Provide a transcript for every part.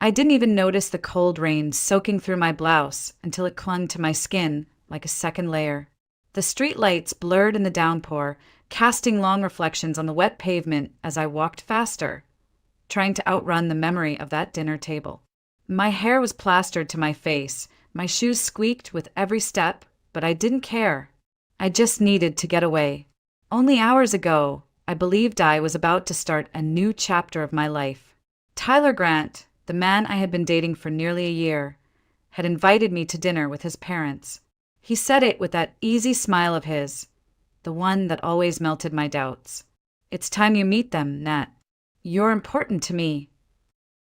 I didn't even notice the cold rain soaking through my blouse until it clung to my skin like a second layer. The street lights blurred in the downpour, casting long reflections on the wet pavement as I walked faster, trying to outrun the memory of that dinner table. My hair was plastered to my face, my shoes squeaked with every step, but I didn't care. I just needed to get away. Only hours ago, I believed I was about to start a new chapter of my life. Tyler Grant, the man I had been dating for nearly a year, had invited me to dinner with his parents. He said it with that easy smile of his, the one that always melted my doubts. "It's time you meet them, Nat. You're important to me."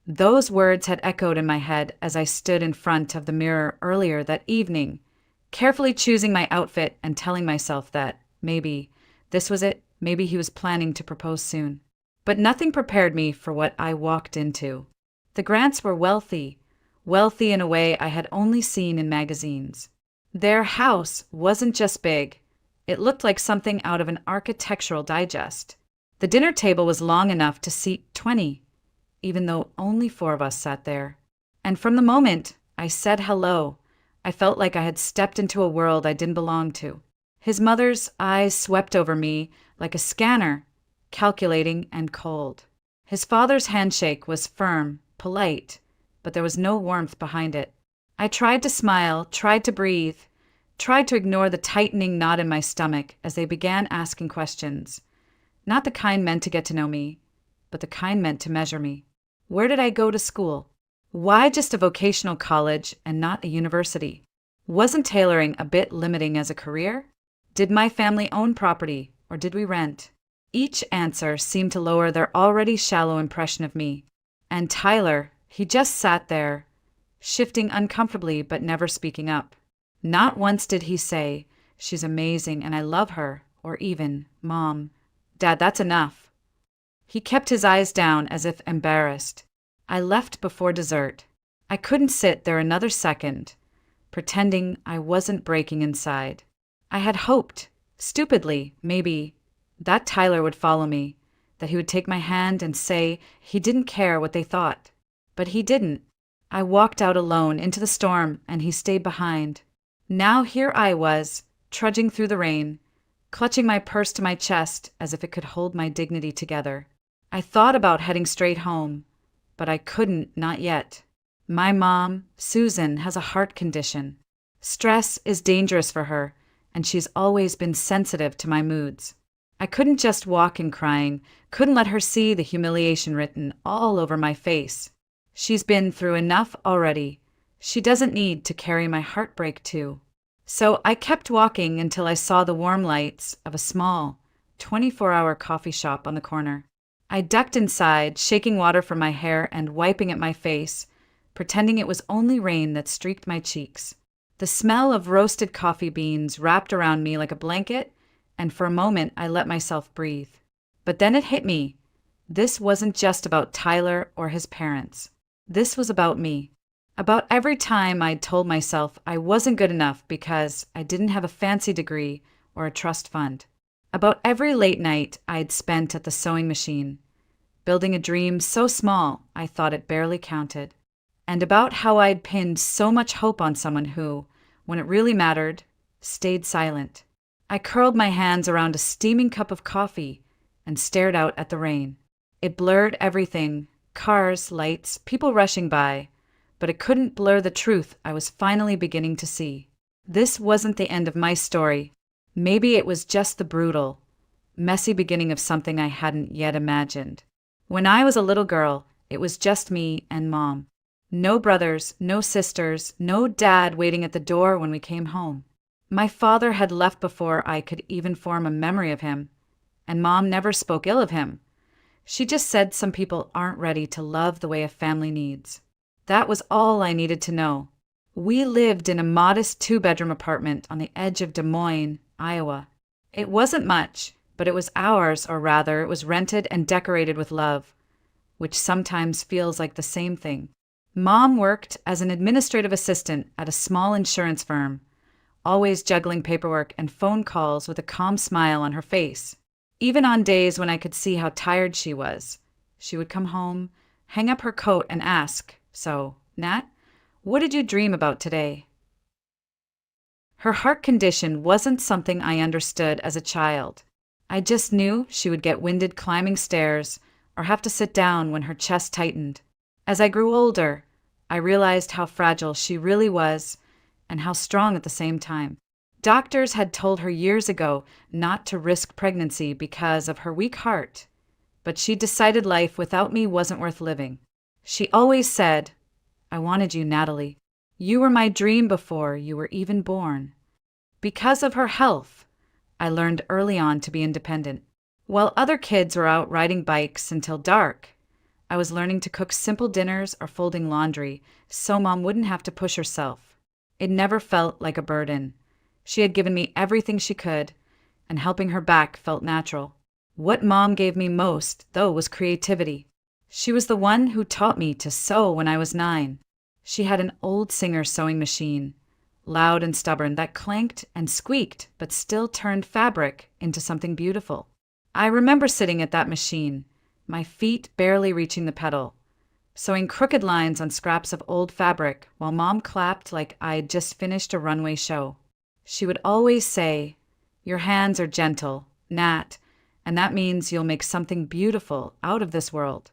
Those words had echoed in my head as I stood in front of the mirror earlier that evening, carefully choosing my outfit and telling myself that maybe this was it, maybe he was planning to propose soon. But nothing prepared me for what I walked into. The Grants were wealthy in a way I had only seen in magazines. Their house wasn't just big, it looked like something out of an architectural digest. The dinner table was long enough to seat 20, even though only 4 of us sat there. And from the moment I said hello, I felt like I had stepped into a world I didn't belong to. His mother's eyes swept over me like a scanner, calculating and cold. His father's handshake was firm, polite, but there was no warmth behind it. I tried to smile, tried to breathe, tried to ignore the tightening knot in my stomach as they began asking questions. Not the kind meant to get to know me, but the kind meant to measure me. Where did I go to school? Why just a vocational college and not a university? Wasn't tailoring a bit limiting as a career? Did my family own property, or did we rent? Each answer seemed to lower their already shallow impression of me. And Tyler, he just sat there, shifting uncomfortably but never speaking up. Not once did he say, "She's amazing and I love her," or even, "Mom, Dad, that's enough." He kept his eyes down as if embarrassed. I left before dessert. I couldn't sit there another second, pretending I wasn't breaking inside. I had hoped, stupidly, maybe, that Tyler would follow me, that he would take my hand and say he didn't care what they thought. But he didn't. I walked out alone into the storm, and he stayed behind. Now here I was, trudging through the rain, clutching my purse to my chest as if it could hold my dignity together. I thought about heading straight home, but I couldn't, not yet. My mom, Susan, has a heart condition. Stress is dangerous for her, and she's always been sensitive to my moods. I couldn't just walk in crying, couldn't let her see the humiliation written all over my face. She's been through enough already. She doesn't need to carry my heartbreak too. So I kept walking until I saw the warm lights of a small, 24-hour coffee shop on the corner. I ducked inside, shaking water from my hair and wiping at my face, pretending it was only rain that streaked my cheeks. The smell of roasted coffee beans wrapped around me like a blanket, and for a moment I let myself breathe. But then it hit me. This wasn't just about Tyler or his parents. This was about me. About every time I'd told myself I wasn't good enough because I didn't have a fancy degree or a trust fund. About every late night I'd spent at the sewing machine, building a dream so small I thought it barely counted. And about how I'd pinned so much hope on someone who, when it really mattered, stayed silent. I curled my hands around a steaming cup of coffee and stared out at the rain. It blurred everything, cars, lights, people rushing by, but it couldn't blur the truth I was finally beginning to see. This wasn't the end of my story. Maybe it was just the brutal, messy beginning of something I hadn't yet imagined. When I was a little girl, it was just me and Mom. No brothers, no sisters, no dad waiting at the door when we came home. My father had left before I could even form a memory of him, and Mom never spoke ill of him. She just said some people aren't ready to love the way a family needs. That was all I needed to know. We lived in a modest 2-bedroom apartment on the edge of Des Moines, Iowa. It wasn't much, but it was ours, or rather, it was rented and decorated with love, which sometimes feels like the same thing. Mom worked as an administrative assistant at a small insurance firm, always juggling paperwork and phone calls with a calm smile on her face. Even on days when I could see how tired she was, she would come home, hang up her coat and ask, So, Nat, what did you dream about today? Her heart condition wasn't something I understood as a child. I just knew she would get winded climbing stairs or have to sit down when her chest tightened. As I grew older, I realized how fragile she really was and how strong at the same time. Doctors had told her years ago not to risk pregnancy because of her weak heart, but she decided life without me wasn't worth living. She always said, "I wanted you, Natalie. You were my dream before you were even born." Because of her health, I learned early on to be independent. While other kids were out riding bikes until dark, I was learning to cook simple dinners or folding laundry so Mom wouldn't have to push herself. It never felt like a burden. She had given me everything she could, and helping her back felt natural. What Mom gave me most, though, was creativity. She was the one who taught me to sew when I was 9. She had an old Singer sewing machine, loud and stubborn, that clanked and squeaked but still turned fabric into something beautiful. I remember sitting at that machine, my feet barely reaching the pedal, sewing crooked lines on scraps of old fabric while Mom clapped like I'd just finished a runway show. She would always say, "Your hands are gentle, Nat, and that means you'll make something beautiful out of this world."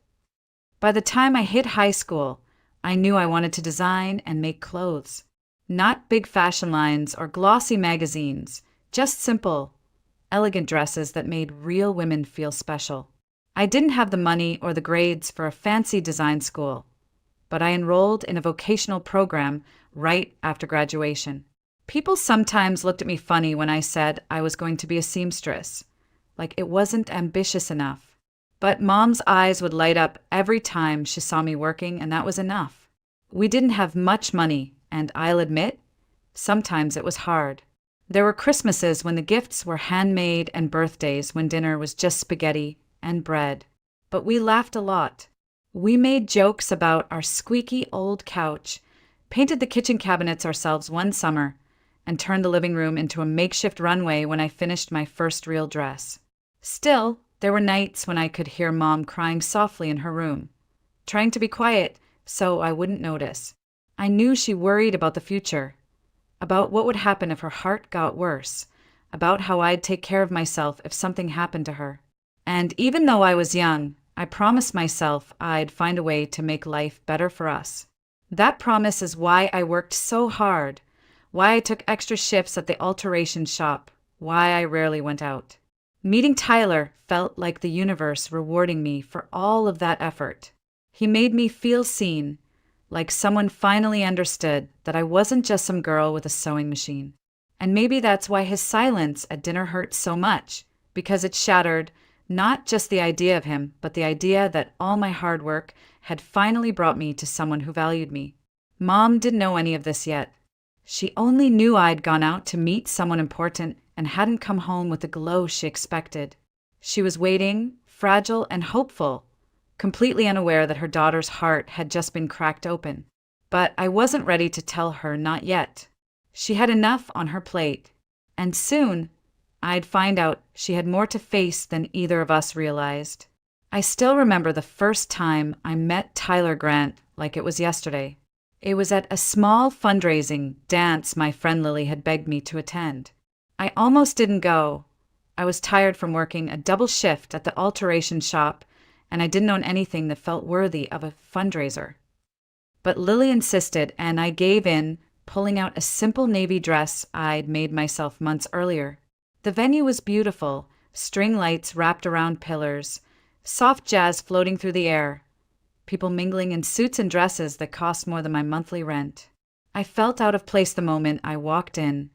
By the time I hit high school, I knew I wanted to design and make clothes. Not big fashion lines or glossy magazines, just simple, elegant dresses that made real women feel special. I didn't have the money or the grades for a fancy design school, but I enrolled in a vocational program right after graduation. People sometimes looked at me funny when I said I was going to be a seamstress, like it wasn't ambitious enough. But Mom's eyes would light up every time she saw me working, and that was enough. We didn't have much money, and I'll admit, sometimes it was hard. There were Christmases when the gifts were handmade and birthdays when dinner was just spaghetti and bread. But we laughed a lot. We made jokes about our squeaky old couch, painted the kitchen cabinets ourselves one summer, and turned the living room into a makeshift runway when I finished my first real dress. Still, there were nights when I could hear Mom crying softly in her room, trying to be quiet so I wouldn't notice. I knew she worried about the future, about what would happen if her heart got worse, about how I'd take care of myself if something happened to her. And even though I was young, I promised myself I'd find a way to make life better for us. That promise is why I worked so hard, why I took extra shifts at the alteration shop, why I rarely went out. Meeting Tyler felt like the universe rewarding me for all of that effort. He made me feel seen, like someone finally understood that I wasn't just some girl with a sewing machine. And maybe that's why his silence at dinner hurt so much, because it shattered not just the idea of him, but the idea that all my hard work had finally brought me to someone who valued me. Mom didn't know any of this yet. She only knew I'd gone out to meet someone important and hadn't come home with the glow she expected. She was waiting, fragile and hopeful, completely unaware that her daughter's heart had just been cracked open. But I wasn't ready to tell her not yet. She had enough on her plate, and soon I'd find out she had more to face than either of us realized. I still remember the first time I met Tyler Grant like it was yesterday. It was at a small fundraising dance my friend Lily had begged me to attend. I almost didn't go. I was tired from working a double shift at the alteration shop, and I didn't own anything that felt worthy of a fundraiser. But Lily insisted, and I gave in, pulling out a simple navy dress I'd made myself months earlier. The venue was beautiful, string lights wrapped around pillars, soft jazz floating through the air, people mingling in suits and dresses that cost more than my monthly rent. I felt out of place the moment I walked in,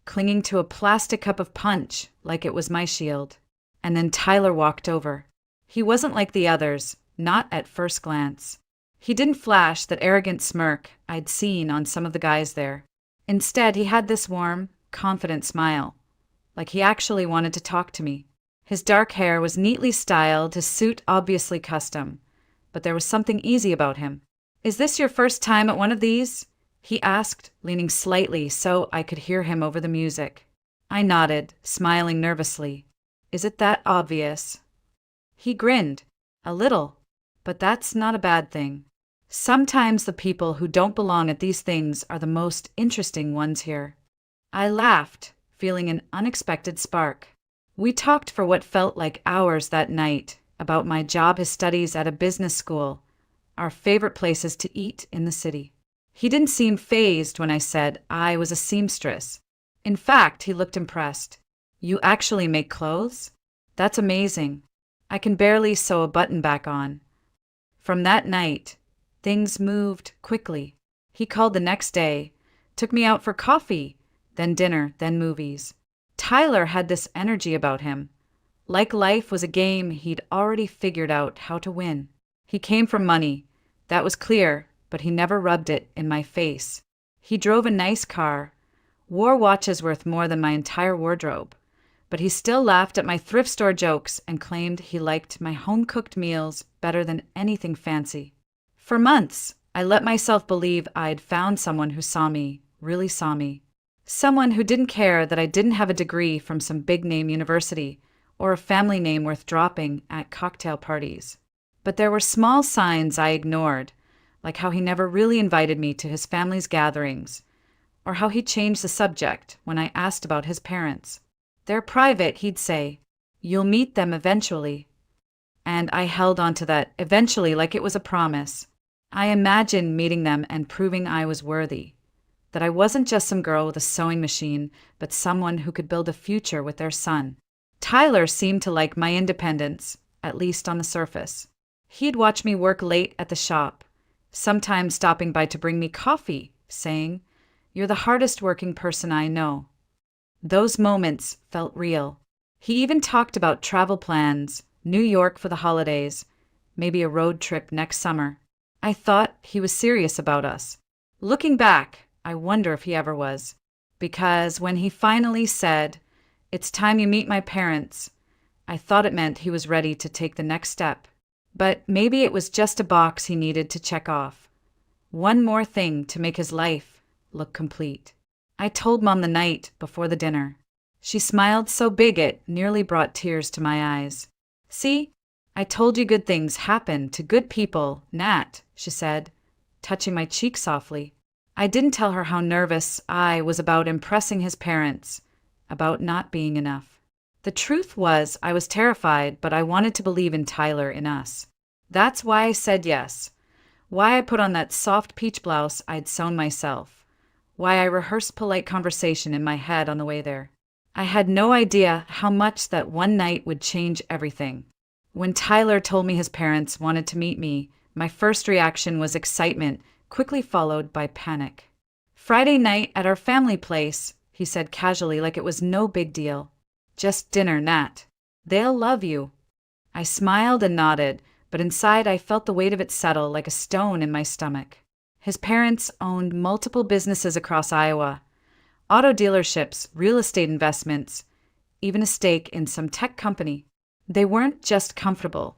clinging to a plastic cup of punch like it was my shield. And then Tyler walked over. He wasn't like the others, not at first glance. He didn't flash that arrogant smirk I'd seen on some of the guys there. Instead, he had this warm, confident smile, like he actually wanted to talk to me. His dark hair was neatly styled, his suit obviously custom, but there was something easy about him. "Is this your first time at one of these?" he asked, leaning slightly so I could hear him over the music. I nodded, smiling nervously. "Is it that obvious?" He grinned. "A little, but that's not a bad thing." Sometimes the people who don't belong at these things are the most interesting ones here. I laughed, feeling an unexpected spark. We talked for what felt like hours that night about my job, his studies at a business school, our favorite places to eat in the city. He didn't seem fazed when I said I was a seamstress. In fact, he looked impressed. You actually make clothes? That's amazing. I can barely sew a button back on. From that night, things moved quickly. He called the next day, took me out for coffee, then dinner, then movies. Tyler had this energy about him. Like life was a game he'd already figured out how to win. He came from money. That was clear, but he never rubbed it in my face. He drove a nice car, wore watches worth more than my entire wardrobe, but he still laughed at my thrift store jokes and claimed he liked my home-cooked meals better than anything fancy. For months, I let myself believe I'd found someone who saw me, really saw me. Someone who didn't care that I didn't have a degree from some big-name university or a family name worth dropping at cocktail parties. But there were small signs I ignored, like how he never really invited me to his family's gatherings, or how he changed the subject when I asked about his parents. They're private, he'd say. You'll meet them eventually. And I held on to that eventually like it was a promise. I imagined meeting them and proving I was worthy. That I wasn't just some girl with a sewing machine, but someone who could build a future with their son. Tyler seemed to like my independence, at least on the surface. He'd watch me work late at the shop, sometimes stopping by to bring me coffee, saying, "You're the hardest working person I know." Those moments felt real. He even talked about travel plans, New York for the holidays, maybe a road trip next summer. I thought he was serious about us. Looking back, I wonder if he ever was. Because when he finally said, "It's time you meet my parents," I thought it meant he was ready to take the next step. But maybe it was just a box he needed to check off. One more thing to make his life look complete. I told Mom the night before the dinner. She smiled so big it nearly brought tears to my eyes. "See, I told you good things happen to good people, Nat," she said, touching my cheek softly. I didn't tell her how nervous I was about impressing his parents, about not being enough. The truth was I was terrified, but I wanted to believe in Tyler, in us. That's why I said yes. Why I put on that soft peach blouse I'd sewn myself. Why I rehearsed polite conversation in my head on the way there. I had no idea how much that one night would change everything. When Tyler told me his parents wanted to meet me, my first reaction was excitement, quickly followed by panic. "Friday night at our family place," he said casually like it was no big deal. "Just dinner, Nat. They'll love you." I smiled and nodded, but inside I felt the weight of it settle like a stone in my stomach. His parents owned multiple businesses across Iowa. Auto dealerships, real estate investments, even a stake in some tech company. They weren't just comfortable.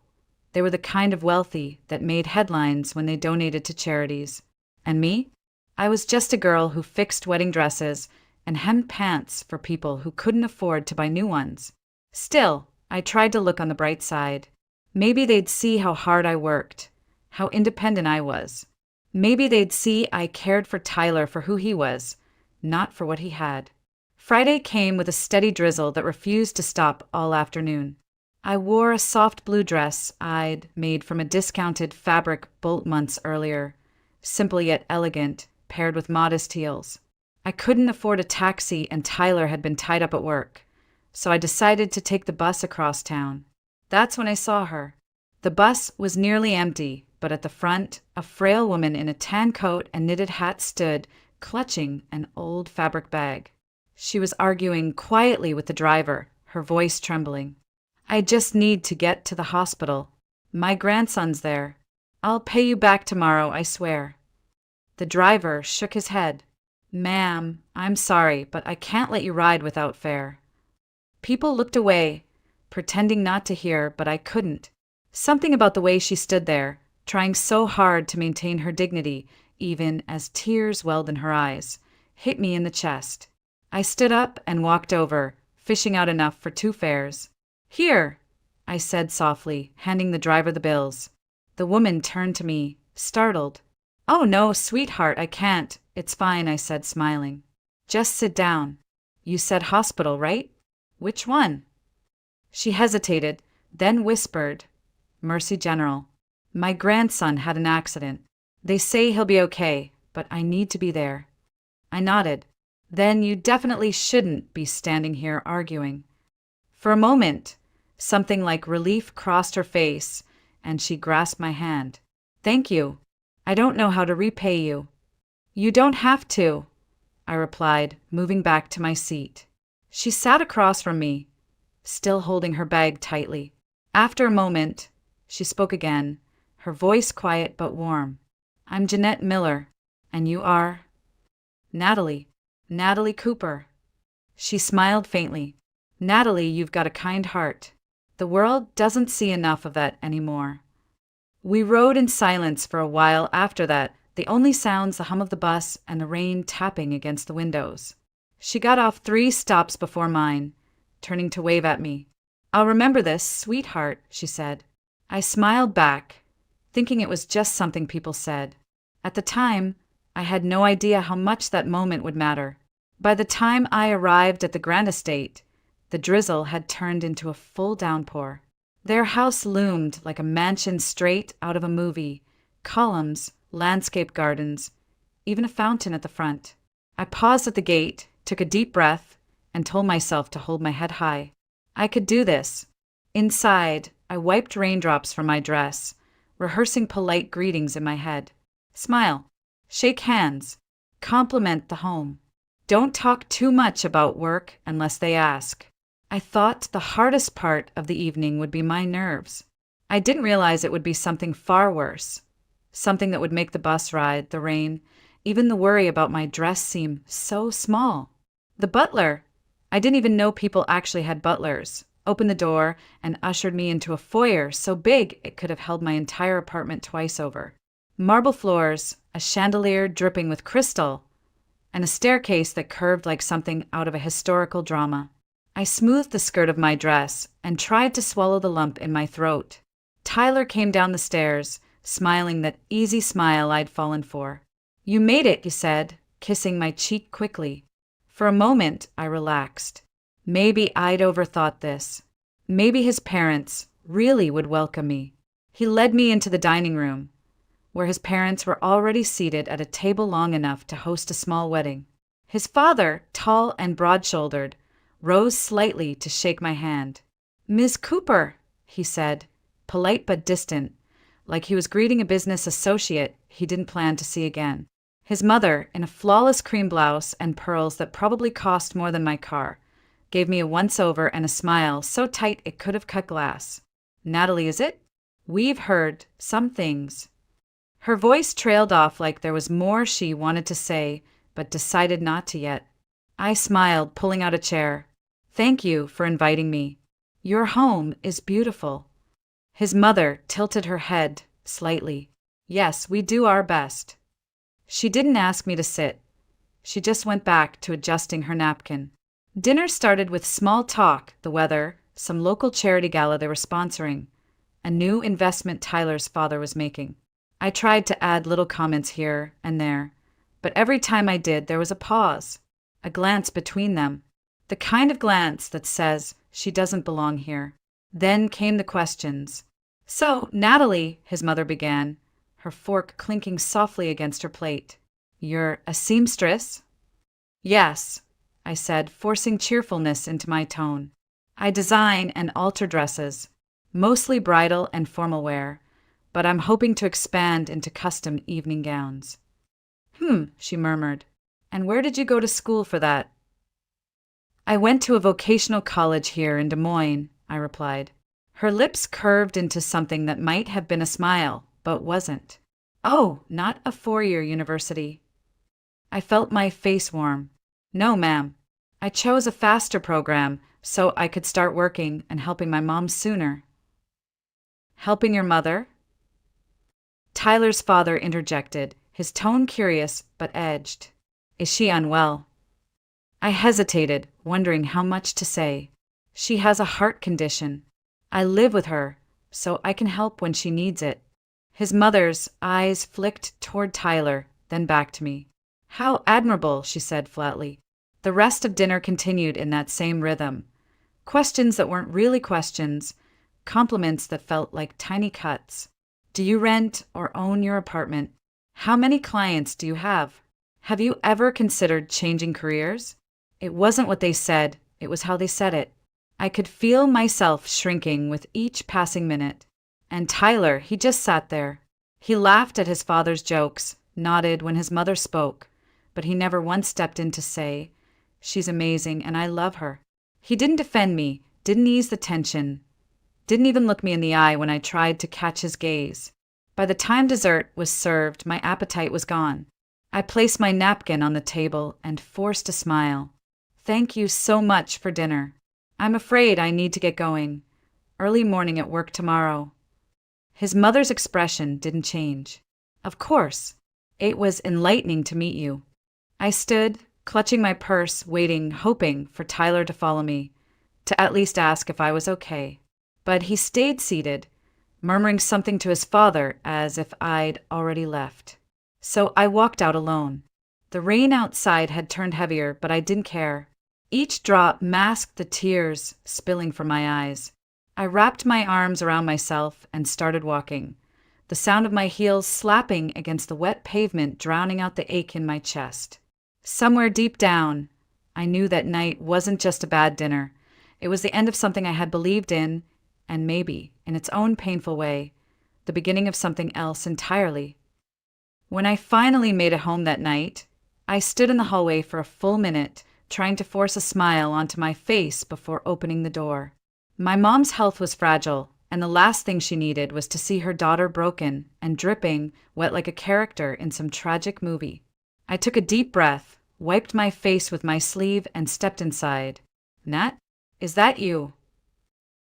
They were the kind of wealthy that made headlines when they donated to charities. And me? I was just a girl who fixed wedding dresses and hemmed pants for people who couldn't afford to buy new ones. Still, I tried to look on the bright side. Maybe they'd see how hard I worked, how independent I was. Maybe they'd see I cared for Tyler for who he was, not for what he had. Friday came with a steady drizzle that refused to stop all afternoon. I wore a soft blue dress I'd made from a discounted fabric bolt months earlier, simple yet elegant, paired with modest heels. I couldn't afford a taxi and Tyler had been tied up at work, so I decided to take the bus across town. That's when I saw her. The bus was nearly empty, but at the front, a frail woman in a tan coat and knitted hat stood, clutching an old fabric bag. She was arguing quietly with the driver, her voice trembling. "I just need to get to the hospital. My grandson's there. I'll pay you back tomorrow, I swear." The driver shook his head. "Ma'am, I'm sorry, but I can't let you ride without fare." People looked away, pretending not to hear, but I couldn't. Something about the way she stood there, trying so hard to maintain her dignity, even as tears welled in her eyes, hit me in the chest. I stood up and walked over, fishing out enough for 2 fares. "Here," I said softly, handing the driver the bills. The woman turned to me, startled. "Oh no, sweetheart, I can't. It's fine," I said, smiling. "Just sit down." "You said hospital, right? Which one?" She hesitated, then whispered, "Mercy General. My grandson had an accident. They say he'll be okay, but I need to be there." I nodded. "Then you definitely shouldn't be standing here arguing." For a moment, something like relief crossed her face, and she grasped my hand. "Thank you. I don't know how to repay you." "You don't have to," I replied, moving back to my seat. She sat across from me, still holding her bag tightly. After a moment, she spoke again, her voice quiet but warm. "I'm Jeanette Miller, and you are—" "Natalie. Natalie Cooper." She smiled faintly. "Natalie, you've got a kind heart. The world doesn't see enough of that anymore." We rode in silence for a while after that, the only sounds the hum of the bus and the rain tapping against the windows. She got off 3 stops before mine, turning to wave at me. "I'll remember this, sweetheart," she said. I smiled back, thinking it was just something people said. At the time, I had no idea how much that moment would matter. By the time I arrived at the Grand Estate, the drizzle had turned into a full downpour. Their house loomed like a mansion straight out of a movie, columns, landscape gardens, even a fountain at the front. I paused at the gate, took a deep breath, and told myself to hold my head high. I could do this. Inside, I wiped raindrops from my dress, rehearsing polite greetings in my head. Smile, shake hands, compliment the home. Don't talk too much about work unless they ask. I thought the hardest part of the evening would be my nerves. I didn't realize it would be something far worse. Something that would make the bus ride, the rain, even the worry about my dress seem so small. The butler, I didn't even know people actually had butlers, opened the door and ushered me into a foyer so big it could have held my entire apartment twice over. Marble floors, a chandelier dripping with crystal, and a staircase that curved like something out of a historical drama. I smoothed the skirt of my dress and tried to swallow the lump in my throat. Tyler came down the stairs, smiling that easy smile I'd fallen for. "You made it," he said, kissing my cheek quickly. For a moment, I relaxed. Maybe I'd overthought this. Maybe his parents really would welcome me. He led me into the dining room, where his parents were already seated at a table long enough to host a small wedding. His father, tall and broad-shouldered, rose slightly to shake my hand. "Ms. Cooper," he said, polite but distant, like he was greeting a business associate he didn't plan to see again. His mother, in a flawless cream blouse and pearls that probably cost more than my car, gave me a once-over and a smile so tight it could have cut glass. "Natalie, is it? We've heard some things." Her voice trailed off like there was more she wanted to say, but decided not to yet. I smiled, pulling out a chair. "Thank you for inviting me. Your home is beautiful." His mother tilted her head slightly. "Yes, we do our best." She didn't ask me to sit. She just went back to adjusting her napkin. Dinner started with small talk, the weather, some local charity gala they were sponsoring, a new investment Tyler's father was making. I tried to add little comments here and there, but every time I did, there was a pause, a glance between them, the kind of glance that says she doesn't belong here. Then came the questions. "So, Natalie," his mother began, her fork clinking softly against her plate, "you're a seamstress?" "Yes," I said, forcing cheerfulness into my tone. "I design and alter dresses, mostly bridal and formal wear, but I'm hoping to expand into custom evening gowns." She murmured. "And where did you go to school for that?" "I went to a vocational college here in Des Moines," I replied. Her lips curved into something that might have been a smile, but wasn't. "Oh, not a 4-year university." I felt my face warm. "No, ma'am. I chose a faster program so I could start working and helping my mom sooner." "Helping your mother?" Tyler's father interjected, his tone curious but edged. "Is she unwell?" I hesitated, wondering how much to say. "She has a heart condition. I live with her, so I can help when she needs it." His mother's eyes flicked toward Tyler, then back to me. "How admirable," she said flatly. The rest of dinner continued in that same rhythm. Questions that weren't really questions, compliments that felt like tiny cuts. Do you rent or own your apartment? How many clients do you have? Have you ever considered changing careers? It wasn't what they said, it was how they said it. I could feel myself shrinking with each passing minute. And Tyler, he just sat there. He laughed at his father's jokes, nodded when his mother spoke, but he never once stepped in to say, "She's amazing and I love her." He didn't defend me, didn't ease the tension, didn't even look me in the eye when I tried to catch his gaze. By the time dessert was served, my appetite was gone. I placed my napkin on the table and forced a smile. "Thank you so much for dinner. I'm afraid I need to get going. Early morning at work tomorrow." His mother's expression didn't change. "Of course. It was enlightening to meet you." I stood, clutching my purse, waiting, hoping for Tyler to follow me, to at least ask if I was okay. But he stayed seated, murmuring something to his father as if I'd already left. So I walked out alone. The rain outside had turned heavier, but I didn't care. Each drop masked the tears spilling from my eyes. I wrapped my arms around myself and started walking, the sound of my heels slapping against the wet pavement drowning out the ache in my chest. Somewhere deep down, I knew that night wasn't just a bad dinner. It was the end of something I had believed in, and maybe, in its own painful way, the beginning of something else entirely. When I finally made it home that night, I stood in the hallway for a full minute, trying to force a smile onto my face before opening the door. My mom's health was fragile, and the last thing she needed was to see her daughter broken and dripping, wet like a character in some tragic movie. I took a deep breath, wiped my face with my sleeve, and stepped inside. "Nat, is that you?"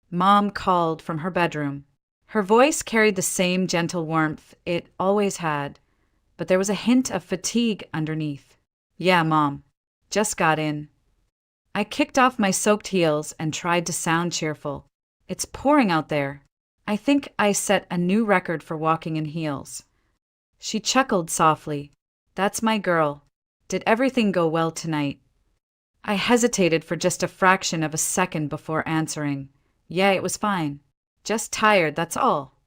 Mom called from her bedroom. Her voice carried the same gentle warmth it always had, but there was a hint of fatigue underneath. "Yeah, Mom. Just got in." I kicked off my soaked heels and tried to sound cheerful. "It's pouring out there. I think I set a new record for walking in heels." She chuckled softly. "That's my girl. Did everything go well tonight?" I hesitated for just a fraction of a second before answering. "Yeah, it was fine. Just tired, that's all."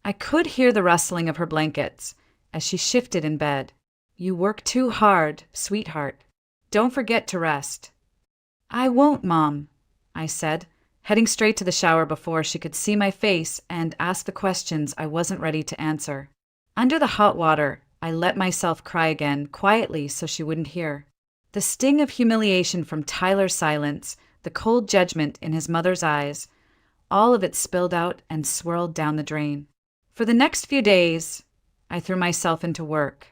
I could hear the rustling of her blankets as she shifted in bed. "You work too hard, sweetheart. Don't forget to rest." "I won't, Mom," I said, heading straight to the shower before she could see my face and ask the questions I wasn't ready to answer. Under the hot water, I let myself cry again, quietly so she wouldn't hear. The sting of humiliation from Tyler's silence, the cold judgment in his mother's eyes, all of it spilled out and swirled down the drain. For the next few days, I threw myself into work,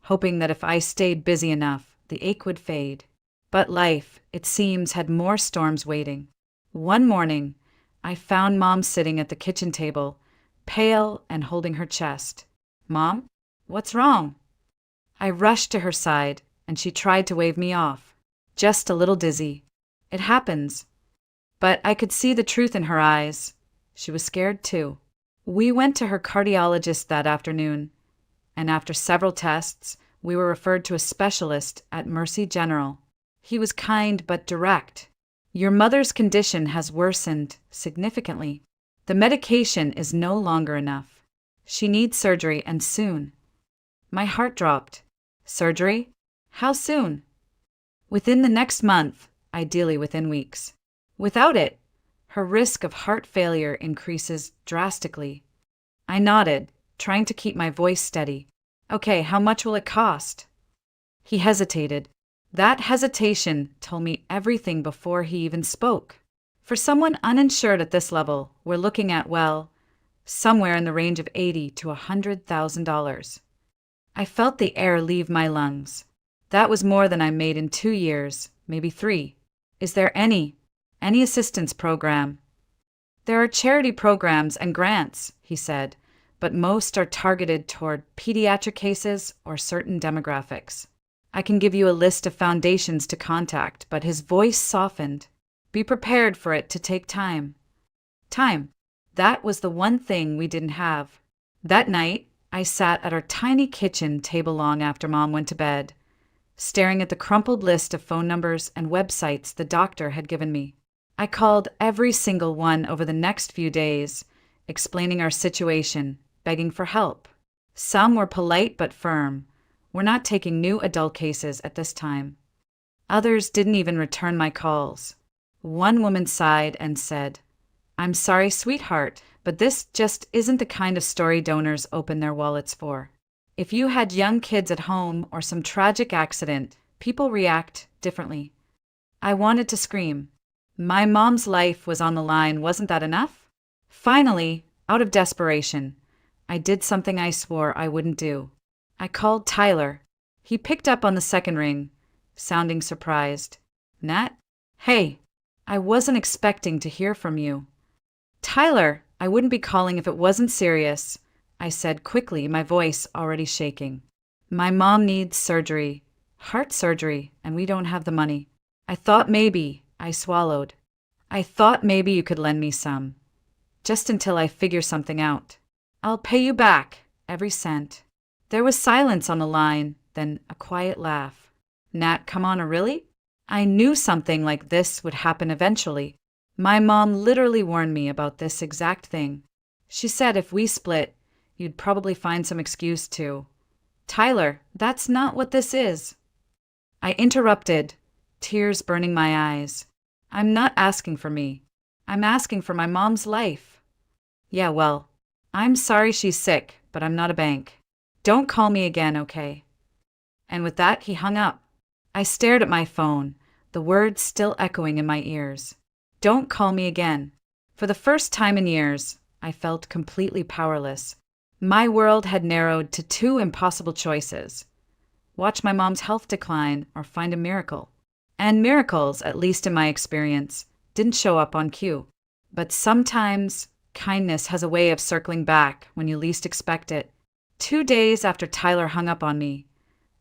hoping that if I stayed busy enough, the ache would fade. But life, it seems, had more storms waiting. One morning, I found Mom sitting at the kitchen table, pale and holding her chest. "Mom, what's wrong?" I rushed to her side, and she tried to wave me off. "Just a little dizzy. It happens." But I could see the truth in her eyes. She was scared too. We went to her cardiologist that afternoon, and after several tests, we were referred to a specialist at Mercy General. He was kind but direct. "Your mother's condition has worsened significantly. The medication is no longer enough. She needs surgery, and soon." My heart dropped. "Surgery? How soon?" "Within the next month, ideally within weeks. Without it, her risk of heart failure increases drastically." I nodded, trying to keep my voice steady. "Okay, how much will it cost?" He hesitated. That hesitation told me everything before he even spoke. For someone uninsured at this level, we're looking at, well, somewhere in the range of $80,000 to $100,000. I felt the air leave my lungs. That was more than I made in 2 years, maybe 3. "Is there any assistance program?" "There are charity programs and grants," he said, "but most are targeted toward pediatric cases or certain demographics. I can give you a list of foundations to contact," but his voice softened. "Be prepared for it to take time." Time. That was the one thing we didn't have. That night, I sat at our tiny kitchen table long after Mom went to bed, staring at the crumpled list of phone numbers and websites the doctor had given me. I called every single one over the next few days, explaining our situation, begging for help. Some were polite but firm. We're not taking new adult cases at this time. Others didn't even return my calls. One woman sighed and said, "I'm sorry, sweetheart, but this just isn't the kind of story donors open their wallets for. If you had young kids at home or some tragic accident, people react differently." I wanted to scream. My mom's life was on the line, wasn't that enough? Finally, out of desperation, I did something I swore I wouldn't do. I called Tyler. He picked up on the second ring, sounding surprised. "Nat? Hey, I wasn't expecting to hear from you." "Tyler, I wouldn't be calling if it wasn't serious," I said quickly, my voice already shaking. "My mom needs surgery, heart surgery, and we don't have the money." I swallowed. "I thought maybe you could lend me some. Just until I figure something out. I'll pay you back, every cent." There was silence on the line, then a quiet laugh. "Nat, come on, really? I knew something like this would happen eventually. My mom literally warned me about this exact thing. She said if we split, you'd probably find some excuse to." "Tyler, that's not what this is." I interrupted, tears burning my eyes. "I'm not asking for me. I'm asking for my mom's life." "Yeah, well, I'm sorry she's sick, but I'm not a bank. Don't call me again, okay?" And with that, he hung up. I stared at my phone, the words still echoing in my ears. Don't call me again. For the first time in years, I felt completely powerless. My world had narrowed to two impossible choices: watch my mom's health decline or find a miracle. And miracles, at least in my experience, didn't show up on cue. But sometimes, kindness has a way of circling back when you least expect it. 2 days after Tyler hung up on me,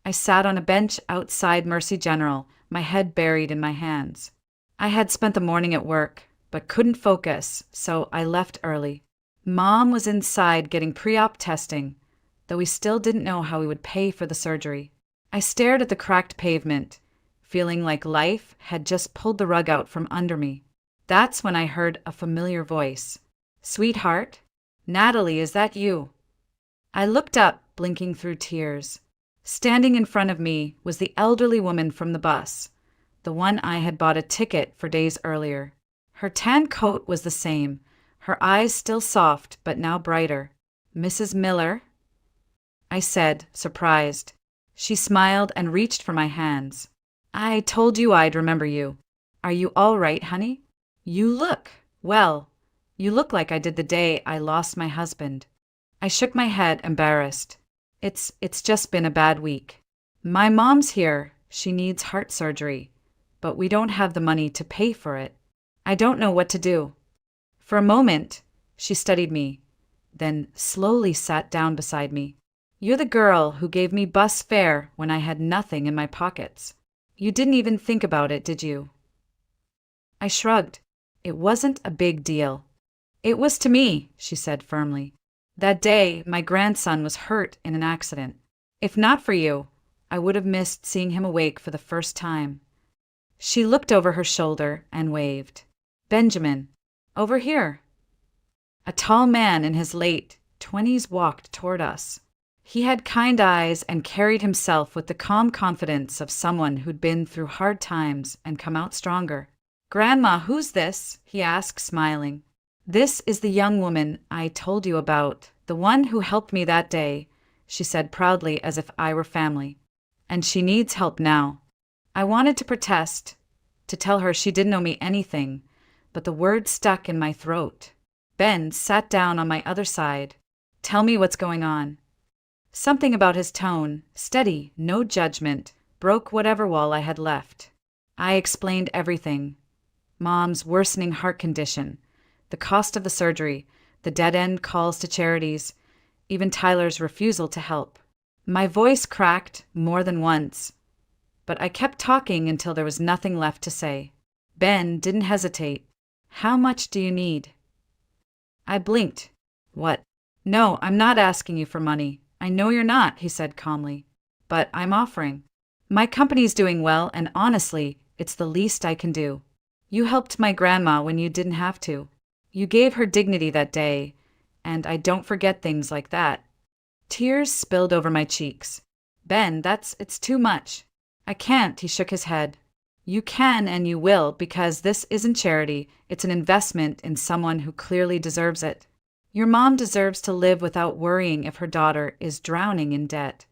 I sat on a bench outside Mercy General, my head buried in my hands. I had spent the morning at work, but couldn't focus, so I left early. Mom was inside getting pre-op testing, though we still didn't know how we would pay for the surgery. I stared at the cracked pavement, feeling like life had just pulled the rug out from under me. That's when I heard a familiar voice. "Sweetheart? Natalie, is that you?" I looked up, blinking through tears. Standing in front of me was the elderly woman from the bus, the one I had bought a ticket for days earlier. Her tan coat was the same, her eyes still soft but now brighter. "Mrs. Miller?" I said, surprised. She smiled and reached for my hands. "I told you I'd remember you. Are you all right, honey? You look like I did the day I lost my husband." I shook my head, embarrassed. It's just been a bad week. My mom's here. She needs heart surgery, but we don't have the money to pay for it. I don't know what to do." For a moment, she studied me, then slowly sat down beside me. "You're the girl who gave me bus fare when I had nothing in my pockets. You didn't even think about it, did you?" I shrugged. It wasn't a big deal. "It was to me," she said firmly. "That day, my grandson was hurt in an accident. If not for you, I would have missed seeing him awake for the first time." She looked over her shoulder and waved. "Benjamin, over here." A tall man in his late 20s walked toward us. He had kind eyes and carried himself with the calm confidence of someone who'd been through hard times and come out stronger. "Grandma, who's this?" he asked, smiling. "This is the young woman I told you about, the one who helped me that day," she said proudly as if I were family. "And she needs help now." I wanted to protest, to tell her she didn't owe me anything, but the words stuck in my throat. Ben sat down on my other side. "Tell me what's going on." Something about his tone, steady, no judgment, broke whatever wall I had left. I explained everything. Mom's worsening heart condition, the cost of the surgery, the dead-end calls to charities, even Tyler's refusal to help. My voice cracked more than once, but I kept talking until there was nothing left to say. Ben didn't hesitate. "How much do you need?" I blinked. "What, No, I'm not asking you for money. I know you're not, he said calmly. But I'm offering. My company's doing well, and honestly, it's the least I can do. You helped my grandma when you didn't have to. You gave her dignity that day, and I don't forget things like that. Tears spilled over my cheeks. Ben, it's too much. I can't, he shook his head. You can and you will, because this isn't charity, it's an investment in someone who clearly deserves it. Your mom deserves to live without worrying if her daughter is drowning in debt.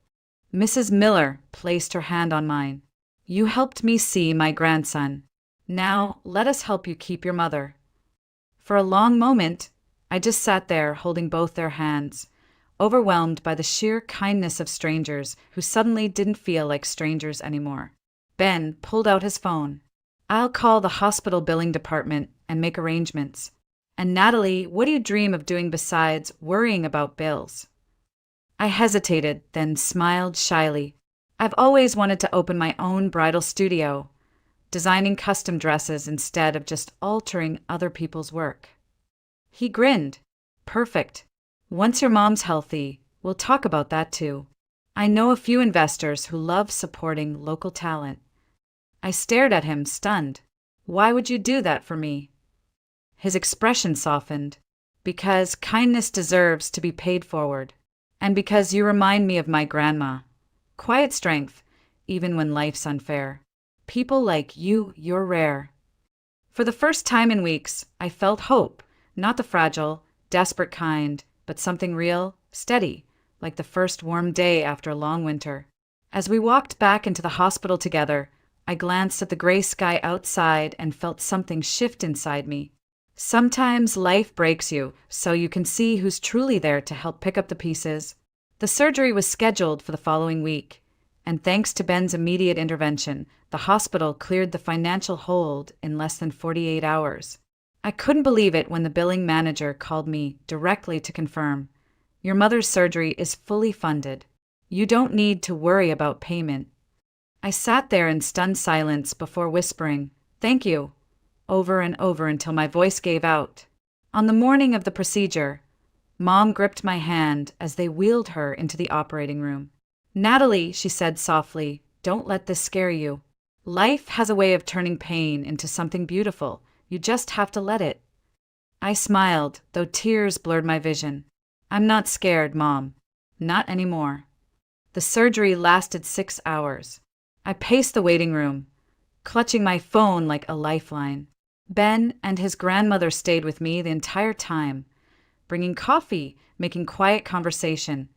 Mrs. Miller placed her hand on mine. You helped me see my grandson. Now, let us help you keep your mother. For a long moment, I just sat there holding both their hands, overwhelmed by the sheer kindness of strangers who suddenly didn't feel like strangers anymore. Ben pulled out his phone. I'll call the hospital billing department and make arrangements. And Natalie, what do you dream of doing besides worrying about bills? I hesitated, then smiled shyly. I've always wanted to open my own bridal studio, designing custom dresses instead of just altering other people's work. He grinned. Perfect. Once your mom's healthy, we'll talk about that too. I know a few investors who love supporting local talent. I stared at him, stunned. Why would you do that for me? His expression softened. Because kindness deserves to be paid forward. And because you remind me of my grandma. Quiet strength, even when life's unfair. People like you, you're rare. For the first time in weeks, I felt hope, not the fragile, desperate kind, but something real, steady, like the first warm day after a long winter. As we walked back into the hospital together, I glanced at the gray sky outside and felt something shift inside me. Sometimes life breaks you, so you can see who's truly there to help pick up the pieces. The surgery was scheduled for the following week, and thanks to Ben's immediate intervention, the hospital cleared the financial hold in less than 48 hours. I couldn't believe it when the billing manager called me directly to confirm, your mother's surgery is fully funded. You don't need to worry about payment. I sat there in stunned silence before whispering, thank you, over and over until my voice gave out. On the morning of the procedure, Mom gripped my hand as they wheeled her into the operating room. Natalie, she said softly, don't let this scare you. Life has a way of turning pain into something beautiful. You just have to let it. I smiled, though tears blurred my vision. I'm not scared, Mom. Not anymore. The surgery lasted 6 hours. I paced the waiting room, clutching my phone like a lifeline. Ben and his grandmother stayed with me the entire time, bringing coffee, making quiet conversation,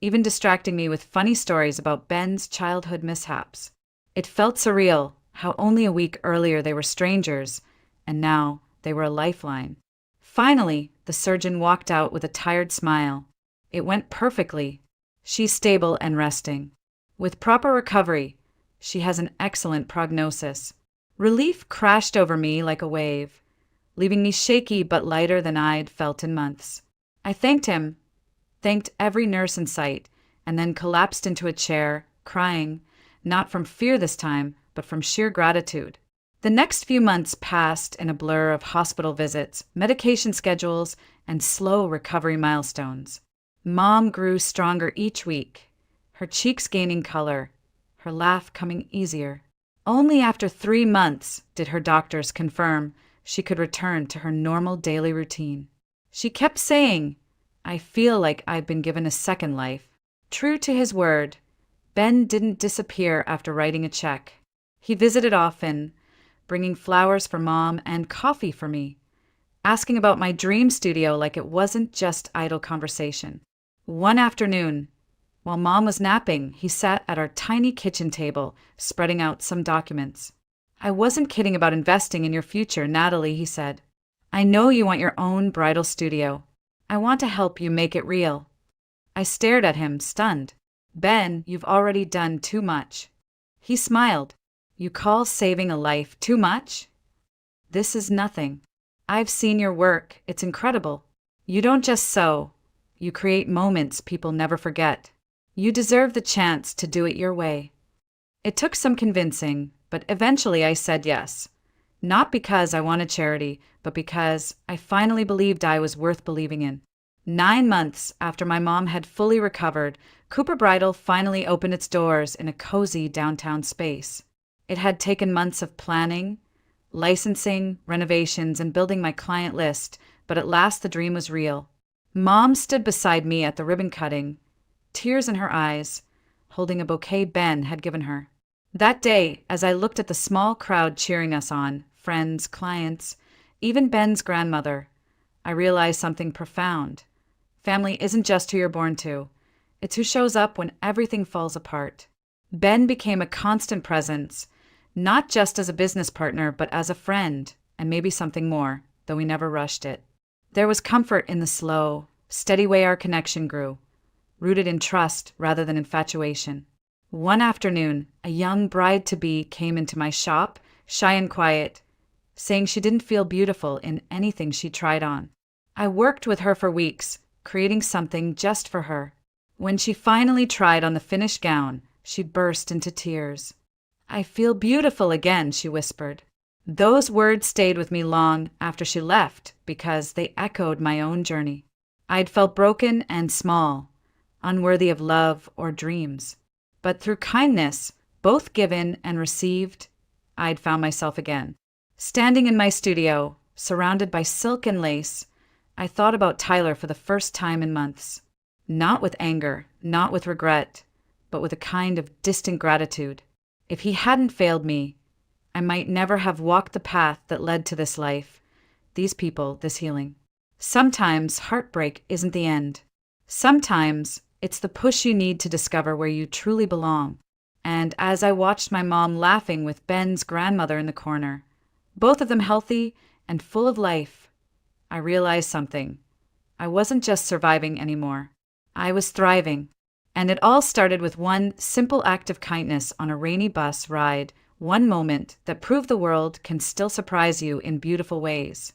even distracting me with funny stories about Ben's childhood mishaps. It felt surreal how only a week earlier they were strangers, and now they were a lifeline. Finally, the surgeon walked out with a tired smile. It went perfectly. She's stable and resting. With proper recovery, she has an excellent prognosis. Relief crashed over me like a wave, leaving me shaky but lighter than I'd felt in months. I thanked him, thanked every nurse in sight, and then collapsed into a chair, crying, not from fear this time, but from sheer gratitude. The next few months passed in a blur of hospital visits, medication schedules, and slow recovery milestones. Mom grew stronger each week, her cheeks gaining color, her laugh coming easier. Only after 3 months did her doctors confirm she could return to her normal daily routine. She kept saying, I feel like I've been given a second life. True to his word, Ben didn't disappear after writing a check. He visited often, bringing flowers for Mom and coffee for me, asking about my dream studio like it wasn't just idle conversation. One afternoon, while Mom was napping, he sat at our tiny kitchen table, spreading out some documents. I wasn't kidding about investing in your future, Natalie, he said. I know you want your own bridal studio. I want to help you make it real. I stared at him, stunned. Ben, you've already done too much. He smiled. You call saving a life too much? This is nothing. I've seen your work. It's incredible. You don't just sew. You create moments people never forget. You deserve the chance to do it your way. It took some convincing, but eventually I said yes. Not because I wanted charity, but because I finally believed I was worth believing in. 9 months after my mom had fully recovered, Cooper Bridal finally opened its doors in a cozy downtown space. It had taken months of planning, licensing, renovations, and building my client list, but at last the dream was real. Mom stood beside me at the ribbon cutting, tears in her eyes, holding a bouquet Ben had given her. That day, as I looked at the small crowd cheering us on, friends, clients, even Ben's grandmother, I realized something profound. Family isn't just who you're born to. It's who shows up when everything falls apart. Ben became a constant presence, not just as a business partner, but as a friend, and maybe something more, though we never rushed it. There was comfort in the slow, steady way our connection grew, rooted in trust rather than infatuation. One afternoon, a young bride-to-be came into my shop, shy and quiet, saying she didn't feel beautiful in anything she tried on. I worked with her for weeks, creating something just for her. When she finally tried on the finished gown, she burst into tears. "I feel beautiful again," she whispered. Those words stayed with me long after she left because they echoed my own journey. I'd felt broken and small, unworthy of love or dreams. But through kindness, both given and received, I'd found myself again. Standing in my studio, surrounded by silk and lace, I thought about Tyler for the first time in months. Not with anger, not with regret, but with a kind of distant gratitude. If he hadn't failed me, I might never have walked the path that led to this life, these people, this healing. Sometimes heartbreak isn't the end. Sometimes it's the push you need to discover where you truly belong. And as I watched my mom laughing with Ben's grandmother in the corner, both of them healthy and full of life, I realized something. I wasn't just surviving anymore. I was thriving. And it all started with one simple act of kindness on a rainy bus ride, one moment that proved the world can still surprise you in beautiful ways.